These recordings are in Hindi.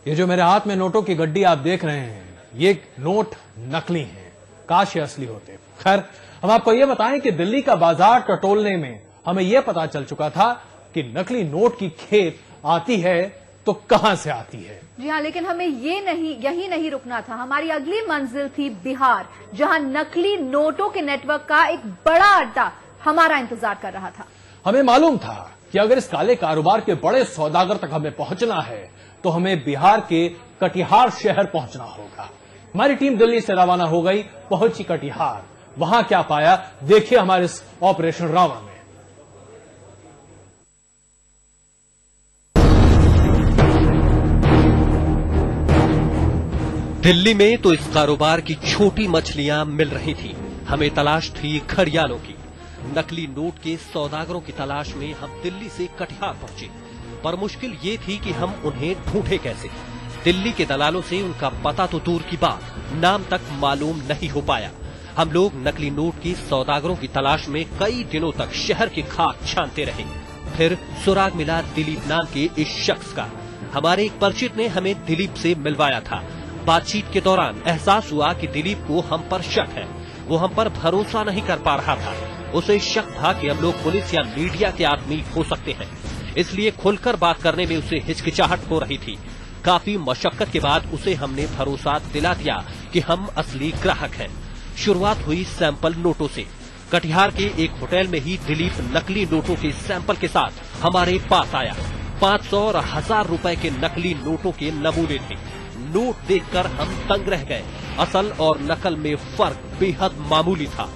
ये जो मेरे हाथ में नोटों की गड्डी आप देख रहे हैं, ये नोट नकली हैं, काश ये असली होते। खैर, हम आपको ये बताएं कि दिल्ली का बाजार टटोलने में हमें यह पता चल चुका था कि नकली नोट की खेप आती है तो कहां से आती है। जी हाँ, लेकिन हमें यही नहीं रुकना था। हमारी अगली मंजिल थी बिहार, जहां नकली नोटों के नेटवर्क का एक बड़ा अड्डा हमारा इंतजार कर रहा था। हमें मालूम था कि अगर इस काले कारोबार के बड़े सौदागर तक हमें पहुंचना है तो हमें बिहार के कटिहार शहर पहुंचना होगा। हमारी टीम दिल्ली से रवाना हो गई, पहुंची कटिहार। वहां क्या पाया, देखिए हमारे इस ऑपरेशन रावण में। दिल्ली में तो इस कारोबार की छोटी मछलियां मिल रही थी। हमें तलाश थी घड़ियालों की। नकली नोट के सौदागरों की तलाश में हम दिल्ली से कटिहार पहुंचे, पर मुश्किल ये थी कि हम उन्हें ढूंढे कैसे। दिल्ली के दलालों से उनका पता तो दूर की बात, नाम तक मालूम नहीं हो पाया। हम लोग नकली नोट के सौदागरों की तलाश में कई दिनों तक शहर की खाक छानते रहे। फिर सुराग मिला दिलीप नाम के इस शख्स का। हमारे एक परिचित ने हमें दिलीप से मिलवाया था। बातचीत के दौरान एहसास हुआ कि दिलीप को हम पर शक है। वो हम पर भरोसा नहीं कर पा रहा था। उसे शक था कि हम लोग पुलिस या मीडिया के आदमी हो सकते हैं, इसलिए खुलकर बात करने में उसे हिचकिचाहट हो रही थी। काफी मशक्कत के बाद उसे हमने भरोसा दिला दिया कि हम असली ग्राहक हैं। शुरुआत हुई सैंपल नोटों से। कटिहार के एक होटल में ही दिलीप नकली नोटों के सैंपल के साथ हमारे पास आया। 500 और 1000 रुपए के नकली नोटों के नमूने थे। नोट देखकर हम दंग रह गए। असल और नकल में फर्क बेहद मामूली था।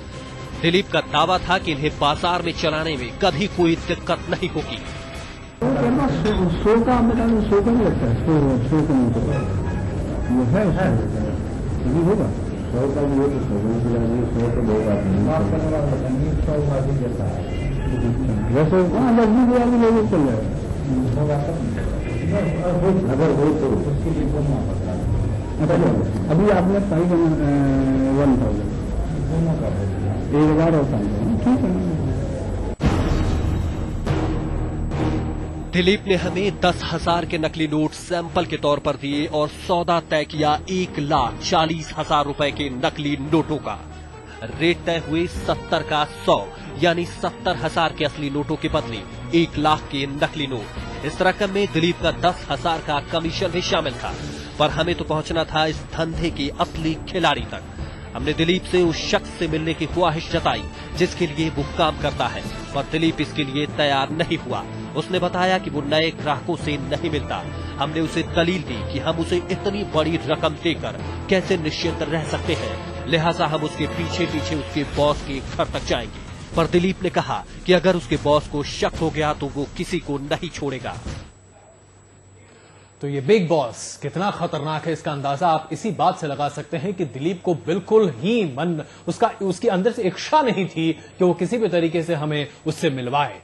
दिलीप का दावा था कि इन्हें बाजार में चलाने में कभी कोई दिक्कत नहीं होगी। सौ का नहीं लगता है, सौ का नहीं होगा, ये है ये होगा 100 का भी हो तो 100 तो बहुत आदमी वैसे वहाँ लग्जरी भी आदमी लोगों चल जाएगा अगर हो तो उसके लिए अभी आपने पाई 1000 1000 और ठीक है। दिलीप ने हमें 10,000 के नकली नोट सैंपल के तौर पर दिए और सौदा तय किया 1,40,000 रुपए के नकली नोटों का। रेट तय हुए 70 का 100, यानी 70,000 के असली नोटों के बदले 1 लाख के नकली नोट। इस रकम में दिलीप का 10,000 का कमीशन भी शामिल था, पर हमें तो पहुंचना था इस धंधे के असली खिलाड़ी तक। हमने दिलीप से उस शख्स से मिलने की ख्वाहिश जताई जिसके लिए वो काम करता है, पर दिलीप इसके लिए तैयार नहीं हुआ। उसने बताया कि वो नए ग्राहकों से नहीं मिलता। हमने उसे दलील दी कि हम उसे इतनी बड़ी रकम देकर कैसे निश्चिंत रह सकते हैं, लिहाजा हम उसके पीछे पीछे उसके बॉस के घर तक जाएंगे। पर दिलीप ने कहा कि अगर उसके बॉस को शक हो गया तो वो किसी को नहीं छोड़ेगा। तो ये बिग बॉस कितना खतरनाक है, इसका अंदाजा आप इसी बात से लगा सकते हैं कि दिलीप को बिल्कुल ही उसके अंदर से इच्छा नहीं थी कि वो किसी भी तरीके से हमें उससे मिलवाए।